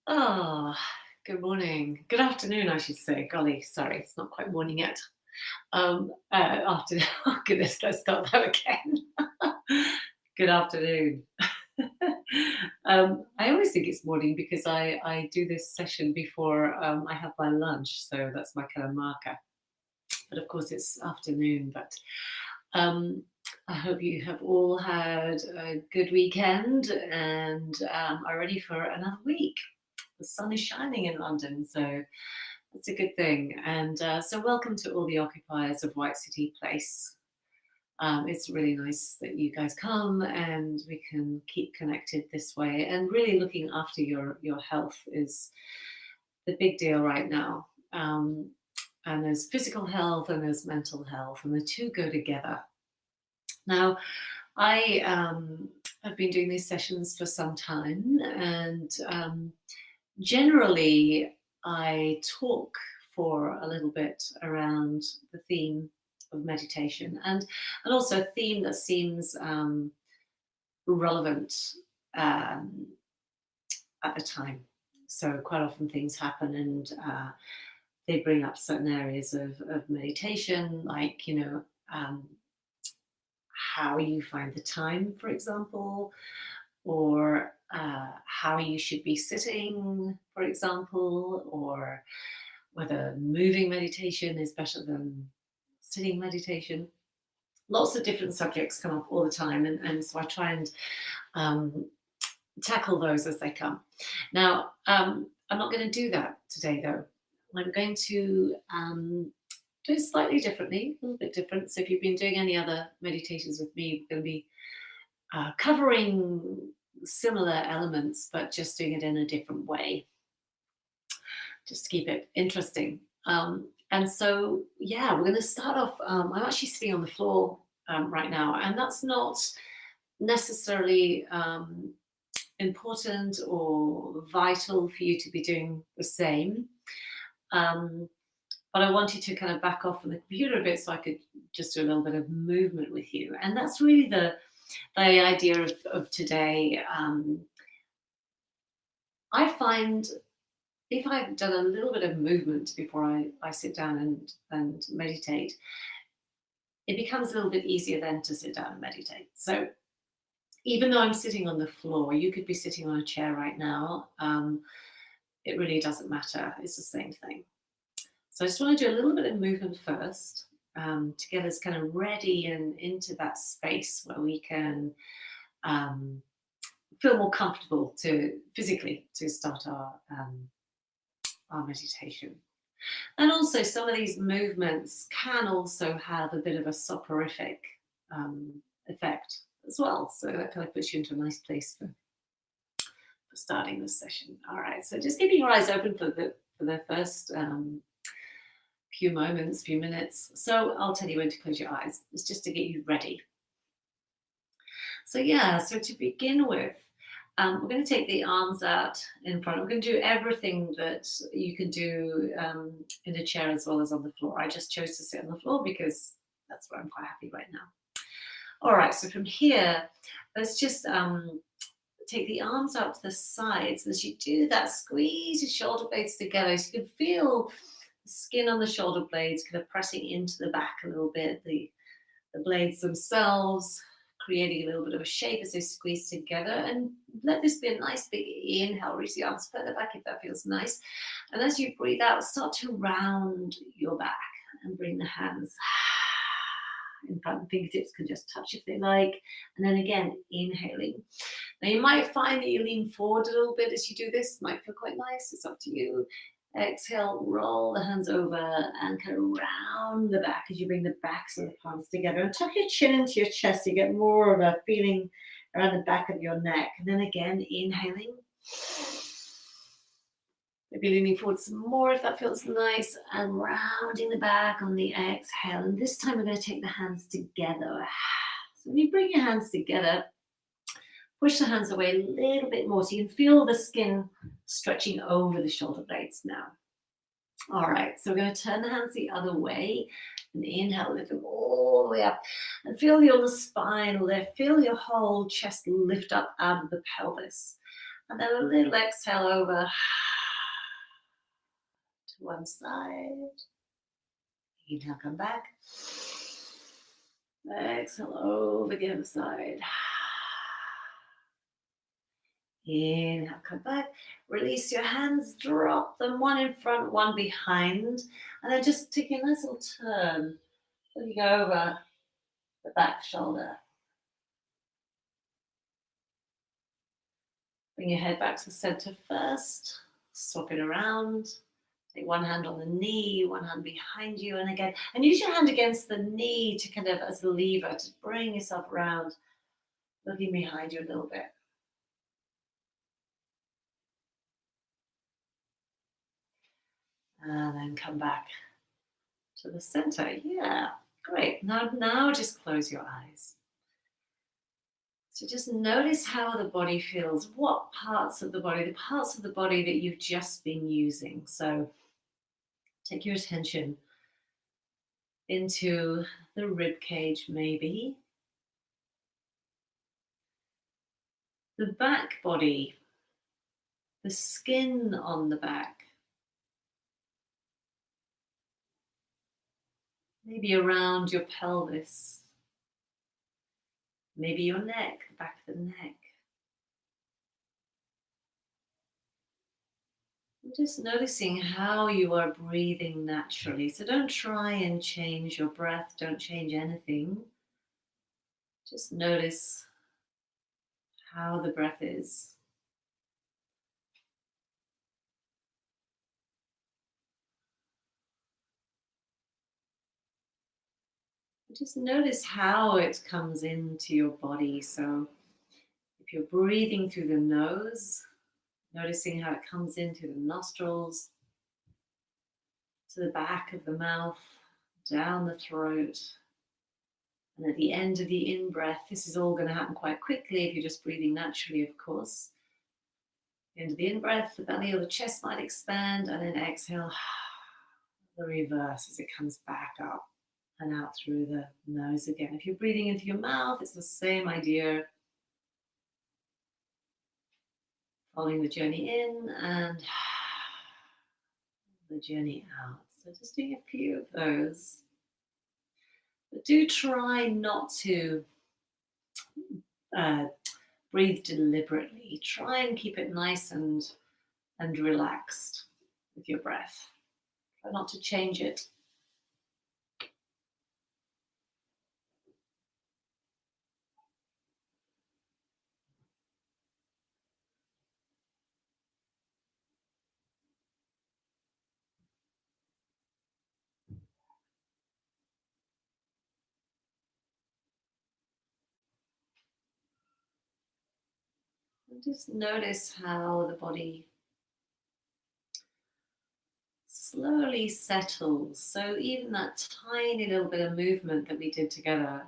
Oh, good morning. Good afternoon, I should say. Golly, sorry, it's not quite morning yet. Afternoon. Oh goodness, let's start that again. Good afternoon. I always think it's morning because I do this session before I have my lunch, so that's my kind of marker. But of course, it's afternoon. But um, I hope you have all had a good weekend and are ready for another week. The sun is shining in London, so that's a good thing. And so, welcome to all the occupiers of White City Place. It's really nice that you guys come and we can keep connected this way. And really, looking after your health is the big deal right now. And there's physical health and there's mental health, and the two go together. Now, I have been doing these sessions for some time, and generally, I talk for a little bit around the theme of meditation, and also a theme that seems relevant um, at the time. So quite often things happen, and they bring up certain areas of meditation, like how you find the time, for example, or how you should be sitting, for example, or whether moving meditation is better than sitting meditation. Lots of different subjects come up all the time, and so I try and um, tackle those as they come. Now, I'm not going to do that today, though. I'm going to do it slightly differently, a little bit different. So, if you've been doing any other meditations with me, we're going to be covering similar elements, but just doing it in a different way, just to keep it interesting. And so, yeah, we're going to start off. I'm actually sitting on the floor right now, and that's not necessarily important or vital for you to be doing the same. Um, but I wanted to kind of back off from the computer a bit so I could just do a little bit of movement with you. And that's really the idea of today. I find if I've done a little bit of movement before I sit down and meditate, it becomes a little bit easier then to sit down and meditate. So even though I'm sitting on the floor, you could be sitting on a chair right now. It really doesn't matter. It's the same thing. So I just want to do a little bit of movement first to get us kind of ready and into that space where we can um, feel more comfortable to physically to start our meditation. And also, some of these movements can also have a bit of a soporific effect as well. So that kind of puts you into a nice place for starting this session. All right. So just keeping your eyes open for the first few moments, few minutes. So I'll tell you when to close your eyes. It's just to get you ready. So yeah. So to begin with, we're going to take the arms out in front. We're going to do everything that you can do in a chair as well as on the floor. I just chose to sit on the floor because that's where I'm quite happy right now. All right, so from here, let's just take the arms out to the sides. As you do that, squeeze your shoulder blades together so you can feel the skin on the shoulder blades kind of pressing into the back a little bit. The blades themselves creating a little bit of a shape as they squeeze together. And let this be a nice big inhale. Reach the arms further back if that feels nice. And as you breathe out, start to round your back and bring the hands in front. The fingertips can just touch if they like. And then again, inhaling. Now you might find that you lean forward a little bit as you do this. Might feel quite nice. It's up to you. Exhale, roll the hands over and kind of round the back as you bring the backs of the palms together. And tuck your chin into your chest. You get more of a feeling around the back of your neck. And then again, inhaling. Maybe leaning forward some more if that feels nice. And rounding the back on the exhale. And this time we're going to take the hands together. So when you bring your hands together, push the hands away a little bit more so you can feel the skin stretching over the shoulder blades now. All right, so we're going to turn the hands the other way and inhale, lift them all the way up and feel your spine lift, feel your whole chest lift up out of the pelvis. And then a little exhale over to one side. Inhale, come back. Exhale over the other side. Inhale, come back. Release your hands, drop them, one in front, one behind. And then just taking a nice little turn, looking over the back shoulder. Bring your head back to the center first. Swap it around. Take one hand on the knee, one hand behind you, and again, and use your hand against the knee to kind of as a lever to bring yourself around, looking behind you a little bit. And then come back to the center. Yeah, great. Now just close your eyes. So just notice how the body feels. What parts of the body that you've just been using. So take your attention into the rib cage, maybe. The back body, the skin on the back. Maybe around your pelvis. Maybe your neck, the back of the neck. Just noticing how you are breathing naturally. So don't try and change your breath. Don't change anything. Just notice how the breath is. Just notice how it comes into your body. So if you're breathing through the nose, noticing how it comes into the nostrils, to the back of the mouth, down the throat. And at the end of the in-breath, this is all going to happen quite quickly if you're just breathing naturally, of course. At the end of the in-breath, the belly or the chest might expand, and then exhale, the reverse as it comes back up and out through the nose again. If you're breathing into your mouth, it's the same idea. Following the journey in and the journey out. So just doing a few of those. But do try not to breathe deliberately. Try and keep it nice and relaxed with your breath. Try not to change it. And just notice how the body slowly settles. So even that tiny little bit of movement that we did together,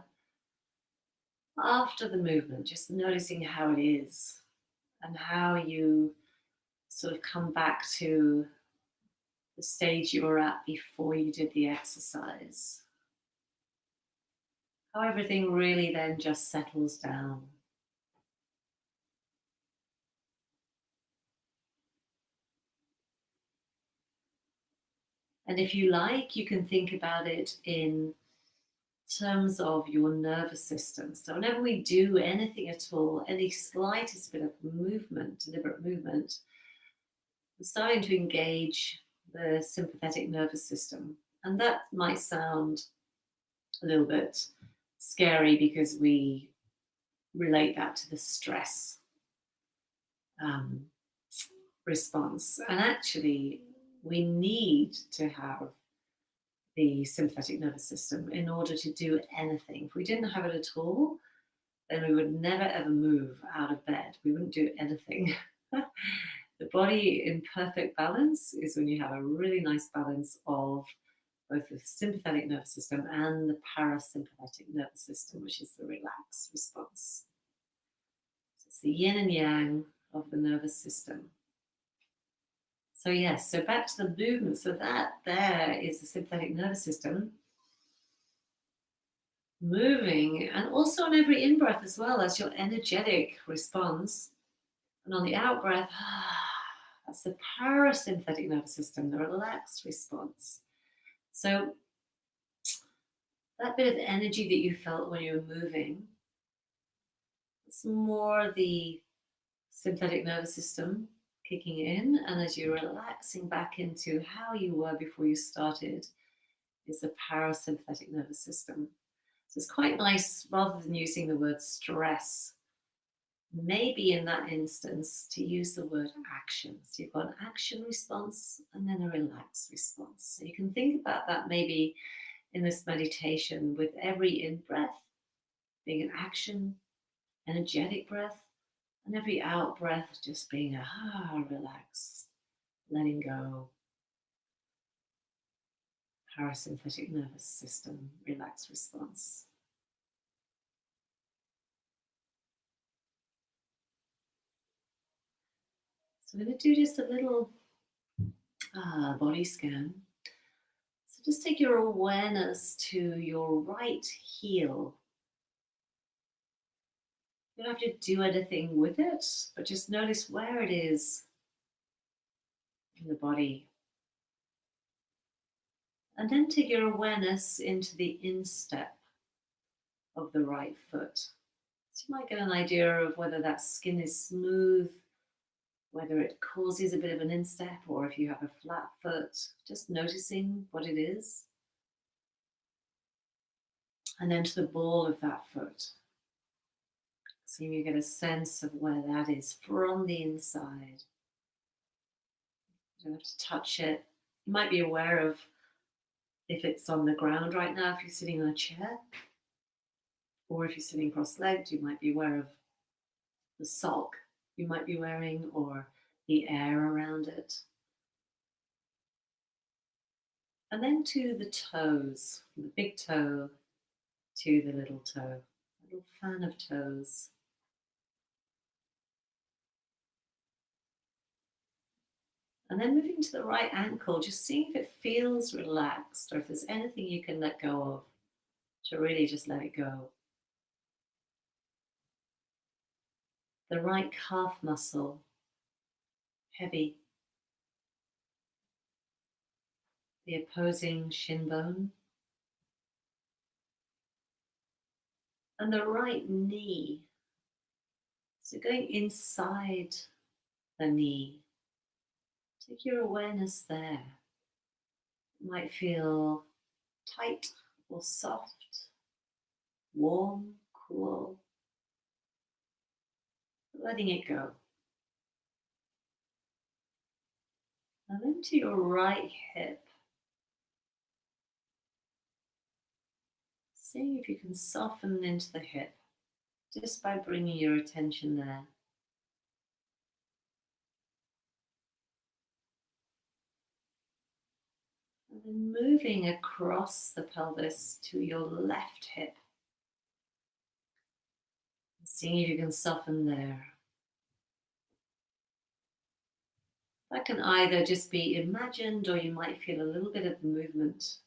after the movement, just noticing how it is and how you sort of come back to the stage you were at before you did the exercise. How everything really then just settles down. And if you like, you can think about it in terms of your nervous system. So whenever we do anything at all, any slightest bit of movement, deliberate movement, we're starting to engage the sympathetic nervous system. And that might sound a little bit scary because we relate that to the stress response. And actually, we need to have the sympathetic nervous system in order to do anything. If we didn't have it at all, then we would never ever move out of bed. We wouldn't do anything. The body in perfect balance is when you have a really nice balance of both the sympathetic nervous system and the parasympathetic nervous system, which is the relaxed response. So it's the yin and yang of the nervous system. So yes, so back to the movement. So that there is the sympathetic nervous system moving, and also on every in-breath as well, as your energetic response And on the out breath, that's the parasympathetic nervous system, the relaxed response. So that bit of energy that you felt when you were moving, it's more the sympathetic nervous system kicking in. And as you're relaxing back into how you were before you started, is the parasympathetic nervous system. So it's quite nice, rather than using the word stress, maybe in that instance, to use the word action. So you've got an action response and then a relaxed response. So you can think about that maybe in this meditation, with every in breath being an action, energetic breath, and every out breath just being a relax, letting go, parasympathetic nervous system, relaxed response. So I'm going to do just a little body scan. So just take your awareness to your right heel. You don't have to do anything with it, but just notice where it is in the body. And then take your awareness into the instep of the right foot. So you might get an idea of whether that skin is smooth, whether it causes a bit of an instep, or if you have a flat foot, just noticing what it is. And then to the ball of that foot. So you get a sense of where that is from the inside. You don't have to touch it. You might be aware of if it's on the ground right now, if you're sitting on a chair, or if you're sitting cross-legged, you might be aware of the sock you might be wearing or the air around it. And then to the toes, from the big toe to the little toe, a little fan of toes. And then moving to the right ankle, just seeing if it feels relaxed or if there's anything you can let go of, to really just let it go. The right calf muscle, heavy. The opposing shin bone. And the right knee. So going inside the knee. Take your awareness there. It might feel tight or soft, warm, cool. Letting it go. And then to your right hip. Seeing if you can soften into the hip just by bringing your attention there. And then moving across the pelvis to your left hip. Seeing if you can soften there. That can either just be imagined, or you might feel a little bit of movement.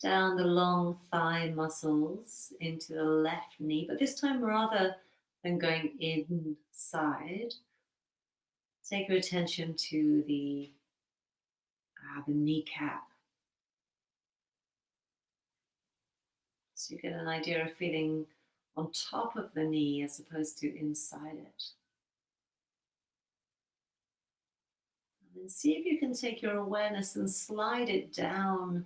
Down the long thigh muscles into the left knee, but this time rather than going inside, take your attention to the kneecap. So you get an idea of feeling on top of the knee as opposed to inside it. And then see if you can take your awareness and slide it down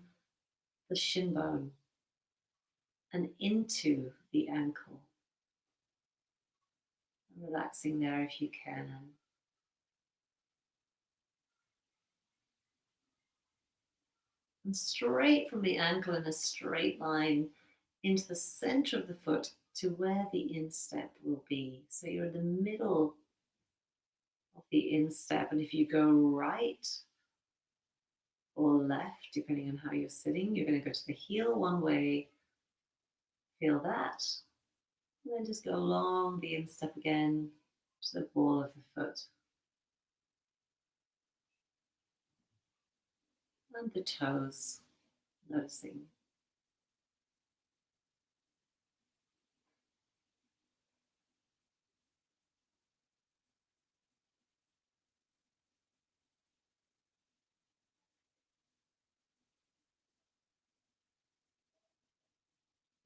the shin bone and into the ankle. Relaxing there if you can. And straight from the ankle in a straight line into the center of the foot to where the instep will be. So you're in the middle of the instep, and if you go right or left, depending on how you're sitting, you're going to go to the heel one way, feel that, and then just go along the instep again to the ball of the foot. And the toes, noticing.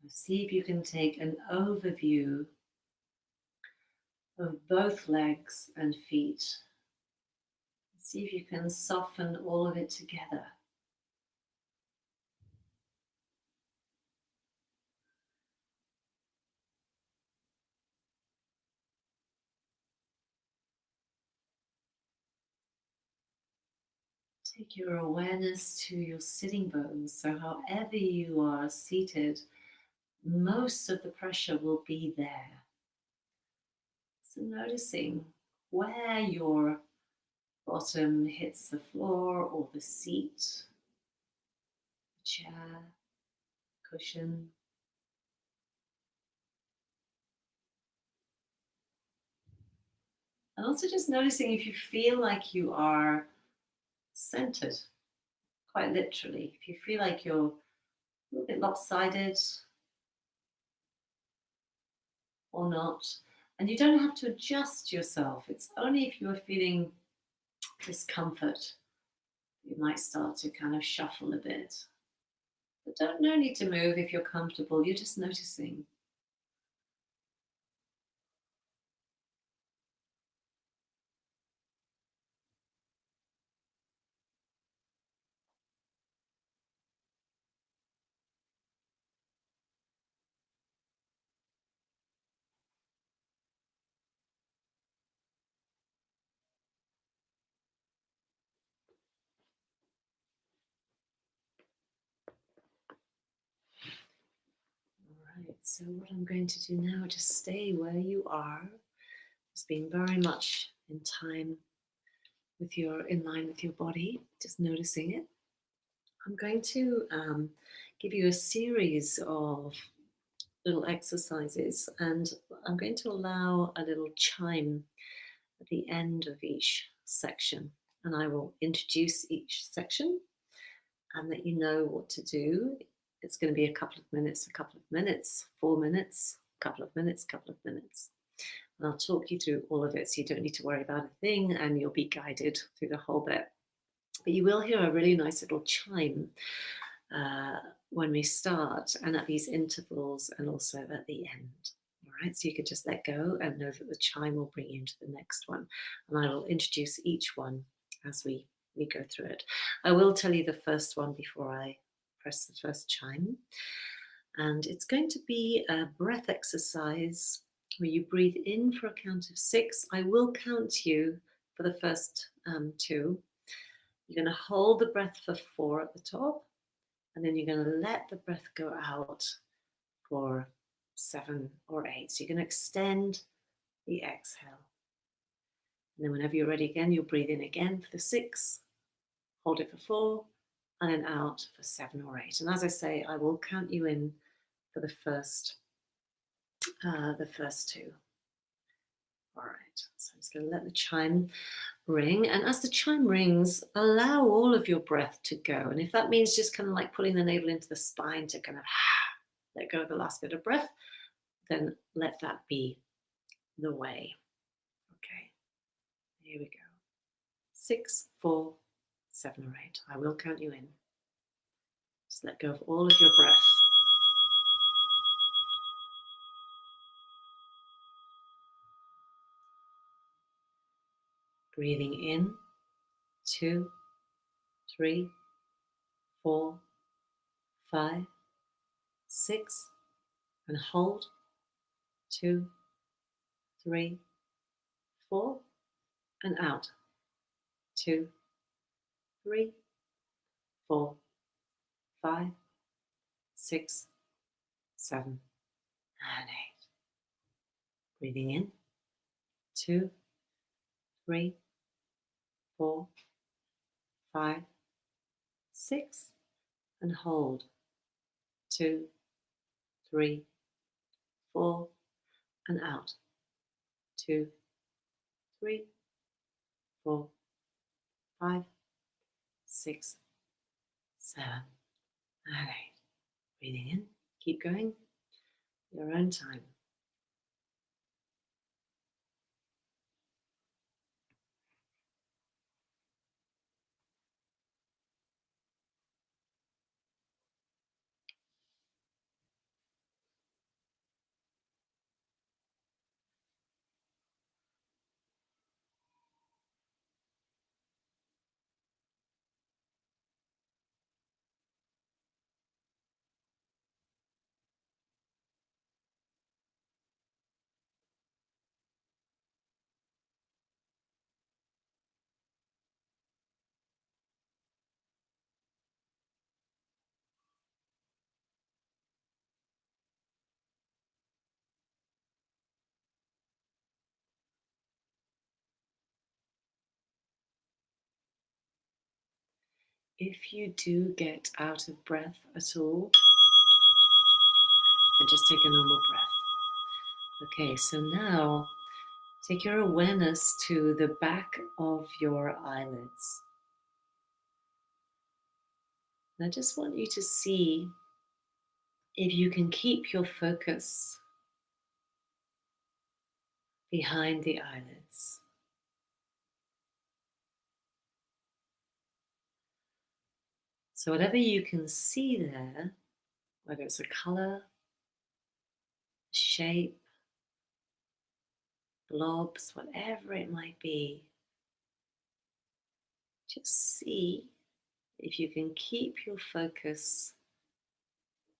See if you can take an overview of both legs and feet. See if you can soften all of it together. Take your awareness to your sitting bones. So, however you are seated, most of the pressure will be there. So, noticing where your bottom hits the floor or the seat, the chair, cushion. And also just noticing if you feel like you are centered, quite literally. If you feel like you're a little bit lopsided or not. And you don't have to adjust yourself. It's only if you're feeling discomfort, you might start to kind of shuffle a bit. But no need to move if you're comfortable. You're just noticing. All right, so what I'm going to do now, just stay where you are. Just being very much in time with in line with your body, just noticing it. I'm going to give you a series of little exercises, and I'm going to allow a little chime at the end of each section, and I will introduce each section and let you know what to do. It's going to be a couple of minutes, 4 minutes, couple of minutes, couple of minutes. And I'll talk you through all of it, so you don't need to worry about a thing, and you'll be guided through the whole bit. But you will hear a really nice little chime when we start, and at these intervals, and also at the end. All right, so you could just let go and know that the chime will bring you into the next one. And I will introduce each one as we go through it. I will tell you the first one before I press the first chime. And it's going to be a breath exercise where you breathe in for a count of 6. I will count you for the first 2. You're going to hold the breath for 4 at the top, and then you're going to let the breath go out for 7 or 8. So you're going to extend the exhale. And then whenever you're ready again, you'll breathe in again for the 6, hold it for 4, and then out for 7 or 8. And as I say, I will count you in for the first 2. All right, so I'm just going to let the chime ring. And as the chime rings, allow all of your breath to go. And if that means just kind of like pulling the navel into the spine to kind of let go of the last bit of breath, then let that be the way. Okay, here we go. 6, 4, 7 or 8. I will count you in. Just let go of all of your breath. Breathing in, 2, 3, 4, 5, 6, and hold, 2, 3, 4, and out, 2, 3, 4, 5, 6, 7, and 8. Breathing in, 2, 3, 4, 5, 6, and hold, 2, 3, 4, and out, 2, 3, 4, 5, 6, 7, and 8. Breathing in, keep going, your own time. If you do get out of breath at all, then just take a normal breath. Okay, so now take your awareness to the back of your eyelids. And I just want you to see if you can keep your focus behind the eyelids. So whatever you can see there, whether it's a color, shape, blobs, whatever it might be, just see if you can keep your focus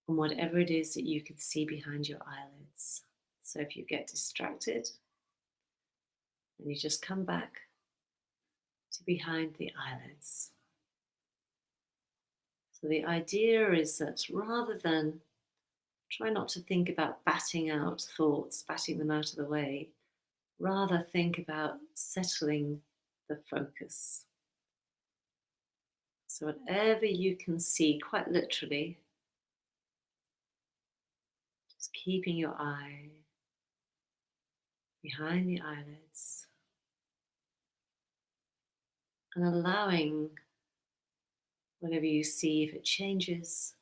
on whatever it is that you can see behind your eyelids. So if you get distracted, then you just come back to behind the eyelids. So the idea is that rather than try not to think about batting out thoughts, batting them out of the way, rather think about settling the focus. So whatever you can see, quite literally, just keeping your eye behind the eyelids and allowing whatever you see, if it changes,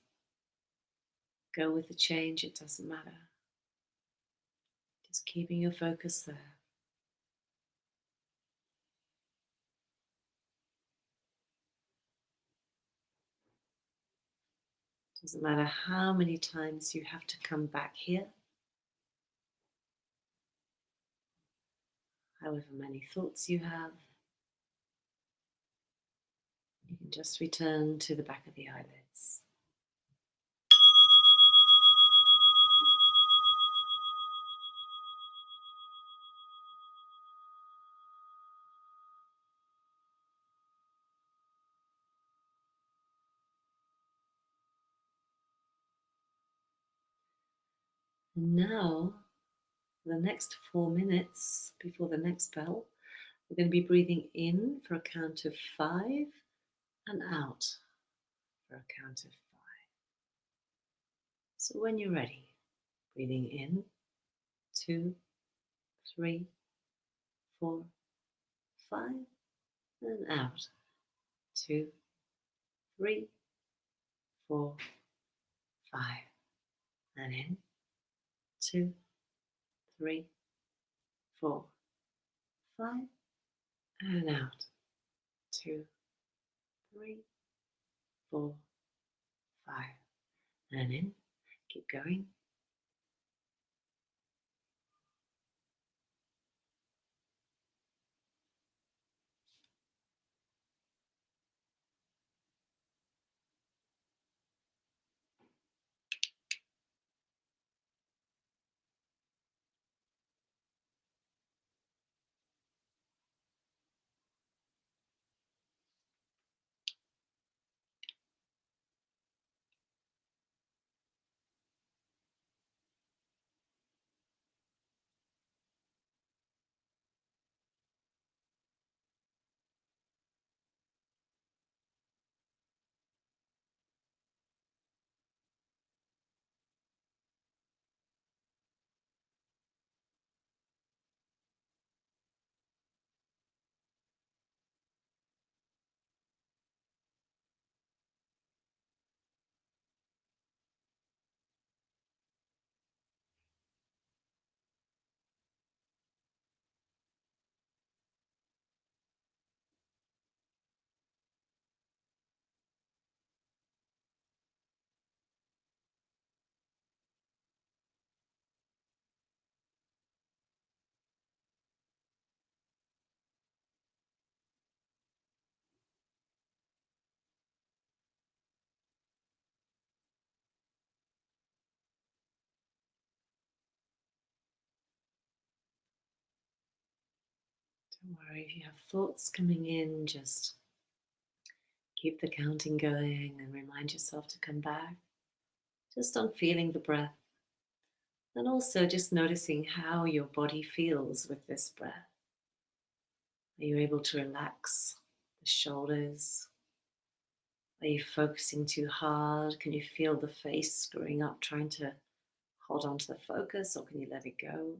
go with the change, it doesn't matter. Just keeping your focus there. Doesn't matter how many times you have to come back here, however many thoughts you have, you can just return to the back of the eyelids. And now, for the next 4 minutes before the next bell, we're going to be breathing in for a count of 5 and out for a count of 5. So when you're ready, breathing in, 2, 3, 4, 5, and out, 2, 3, 4, 5, and in, 2, 3, 4, 5, and out, 2, 3, 4, 5, and in. Keep going. Don't worry if you have thoughts coming in, just keep the counting going and remind yourself to come back just on feeling the breath and also just noticing how your body feels with this breath. Are you able to relax the shoulders? Are you focusing too hard? Can you feel the face screwing up, trying to hold on to the focus, or can you let it go?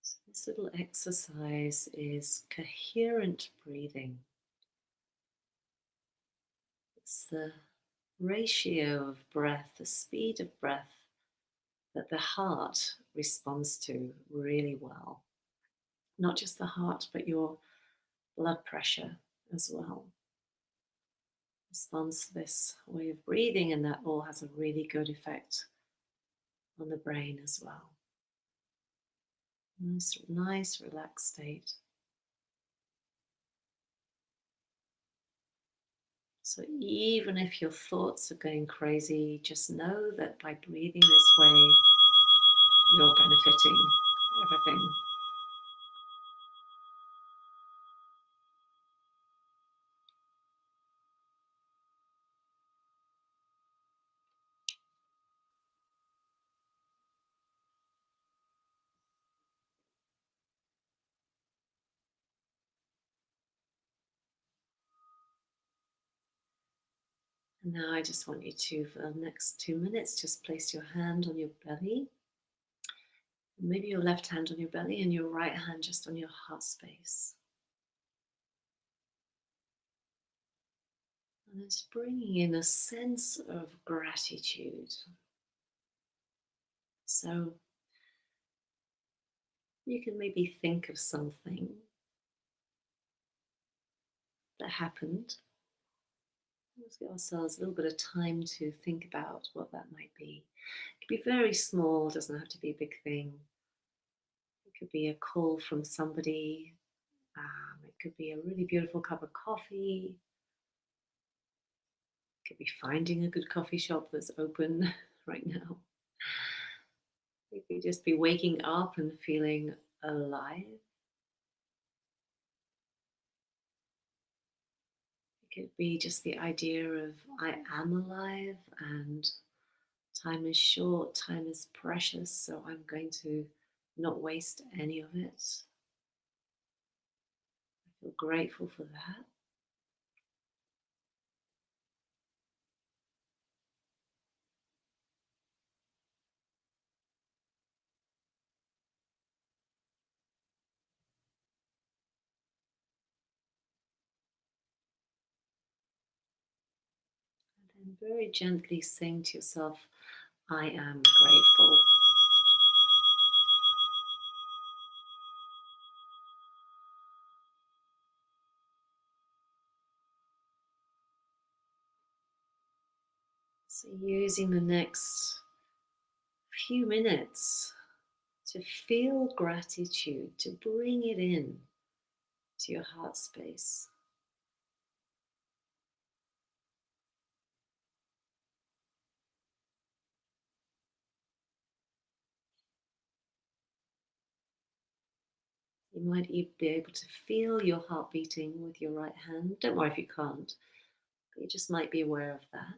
So this little exercise is coherent breathing. It's the ratio of breath, the speed of breath that the heart responds to really well. Not just the heart, but your blood pressure as well responds to this way of breathing, and that all has a really good effect on the brain as well. Nice, relaxed state. So even if your thoughts are going crazy, just know that by breathing this way, you're benefiting everything. And now I just want you to, for the next 2 minutes, just place your hand on your belly. Maybe your left hand on your belly and your right hand just on your heart space. And it's bringing in a sense of gratitude. So you can maybe think of something that happened. Let's give ourselves a little bit of time to think about what that might be. It could be very small, doesn't have to be a big thing. It could be a call from somebody. It could be a really beautiful cup of coffee. It could be finding a good coffee shop that's open right now. It could just be waking up and feeling alive. It could be just the idea of I am alive and time is short, time is precious, so I'm going to not waste any of it. I feel grateful for that. And then very gently saying to yourself, I am grateful. So using the next few minutes to feel gratitude, to bring it in to your heart space. You might even be able to feel your heart beating with your right hand. Don't worry if you can't, but you just might be aware of that.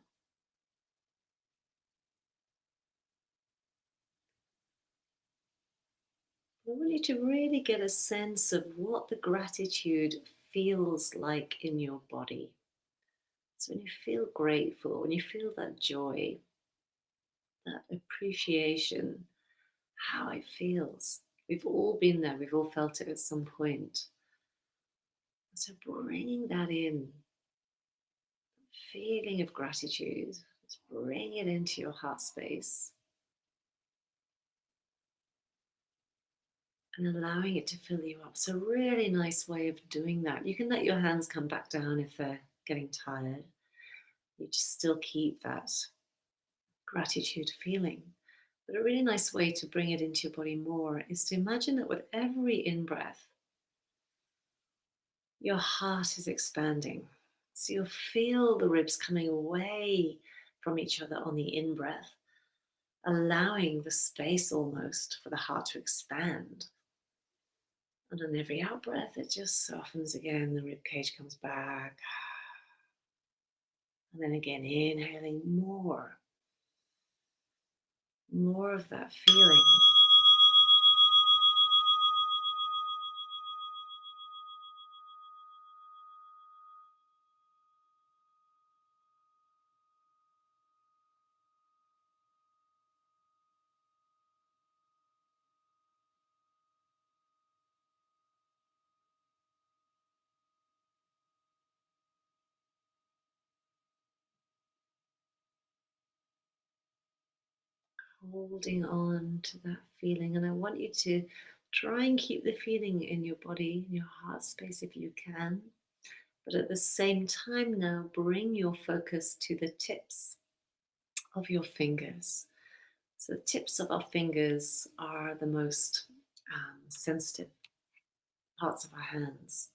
I want you to really get a sense of what the gratitude feels like in your body. So when you feel grateful, when you feel that joy, that appreciation, how it feels. We've all been there, we've all felt it at some point. So bringing that in, feeling of gratitude, just bring it into your heart space and allowing it to fill you up. So really nice way of doing that. You can let your hands come back down if they're getting tired. You just still keep that gratitude feeling. But a really nice way to bring it into your body more is to imagine that with every in breath, your heart is expanding. So you'll feel the ribs coming away from each other on the in breath, allowing the space almost for the heart to expand. And on every out breath, it just softens again. The rib cage comes back. And then again, inhaling more of that feeling. Holding on to that feeling. And I want you to try and keep the feeling in your body, in your heart space if you can. But at the same time, now bring your focus to the tips of your fingers. So, the tips of our fingers are the most sensitive parts of our hands.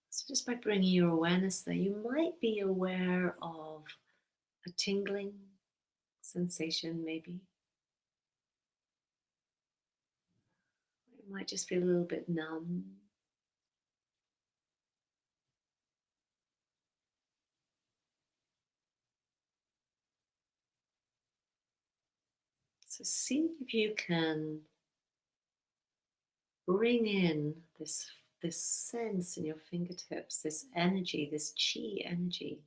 So, just by bringing your awareness there, you might be aware of a tingling sensation, maybe. It might just feel a little bit numb. So see if you can bring in this sense in your fingertips, this energy, this chi energy,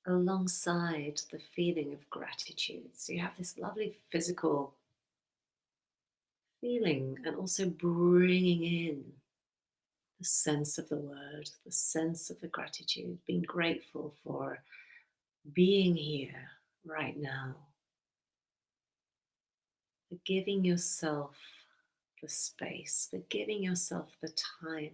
alongside the feeling of gratitude. So you have this lovely physical feeling and also bringing in the sense of the word, the sense of the gratitude, being grateful for being here right now, for giving yourself the space, for giving yourself the time.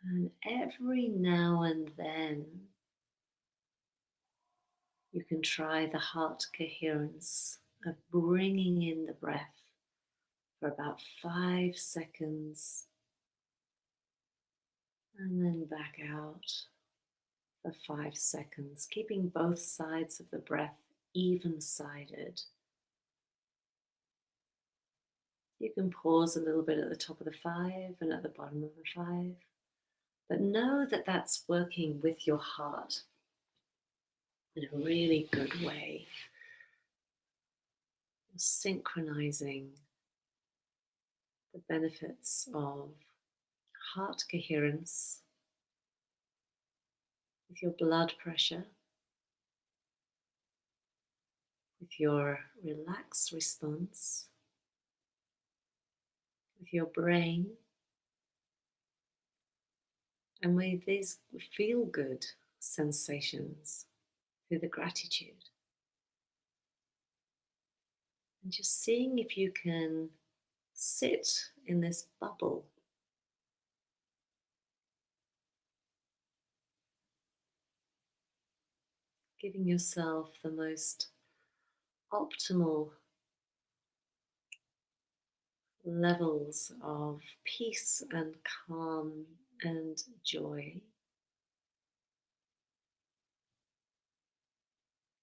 And every now and then, you can try the heart coherence of bringing in the breath for about 5 seconds and then back out for 5 seconds, keeping both sides of the breath even sided. You can pause a little bit at the top of the 5 and at the bottom of the 5, but know that that's working with your heart in a really good way. You're synchronizing the benefits of heart coherence with your blood pressure, with your relaxed response, with your brain, and with these feel good sensations through the gratitude. And just seeing if you can sit in this bubble, giving yourself the most optimal levels of peace and calm and joy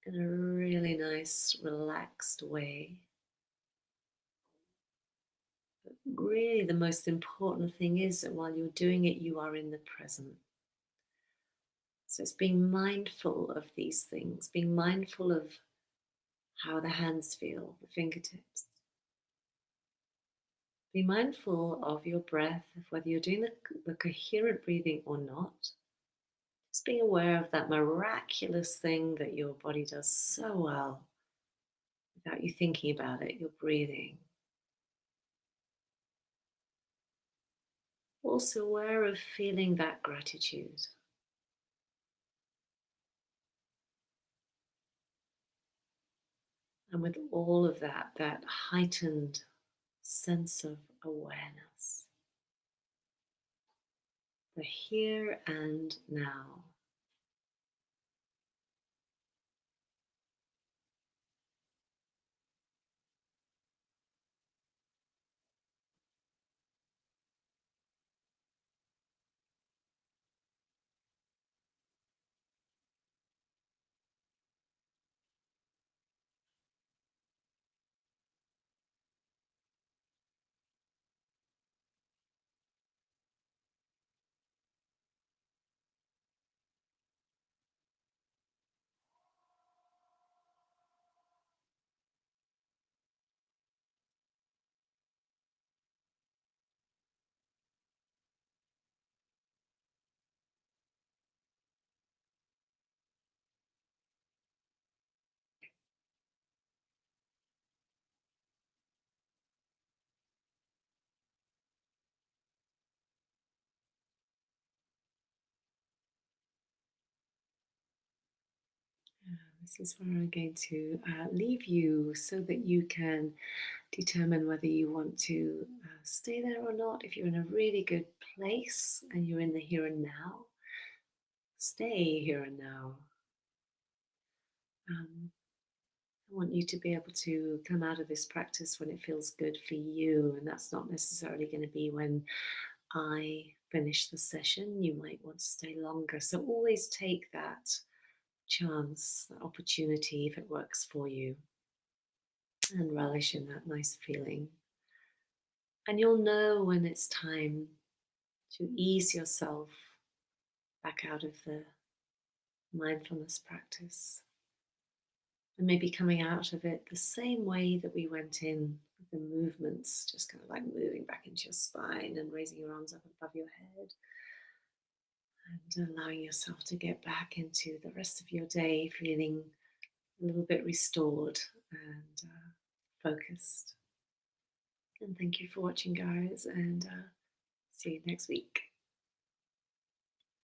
in a really nice, relaxed way. But really, the most important thing is that while you're doing it, you are in the present. So it's being mindful of these things, being mindful of how the hands feel, the fingertips. Be mindful of your breath, of whether you're doing the coherent breathing or not. Just being aware of that miraculous thing that your body does so well without you thinking about it, you're breathing. Also aware of feeling that gratitude. And with all of that, that heightened sense of awareness, the here and now. This is where I'm going to leave you so that you can determine whether you want to stay there or not. If you're in a really good place and you're in the here and now, stay here and now. Um, I want you to be able to come out of this practice when it feels good for you, and that's not necessarily going to be when I finish the session. You might want to stay longer. So always take that chance, that opportunity if it works for you, and relish in that nice feeling. And you'll know when it's time to ease yourself back out of the mindfulness practice. And maybe coming out of it the same way that we went in with the movements, just kind of like moving back into your spine and raising your arms up above your head and allowing yourself to get back into the rest of your day feeling a little bit restored and focused. And thank you for watching, guys, and see you next week.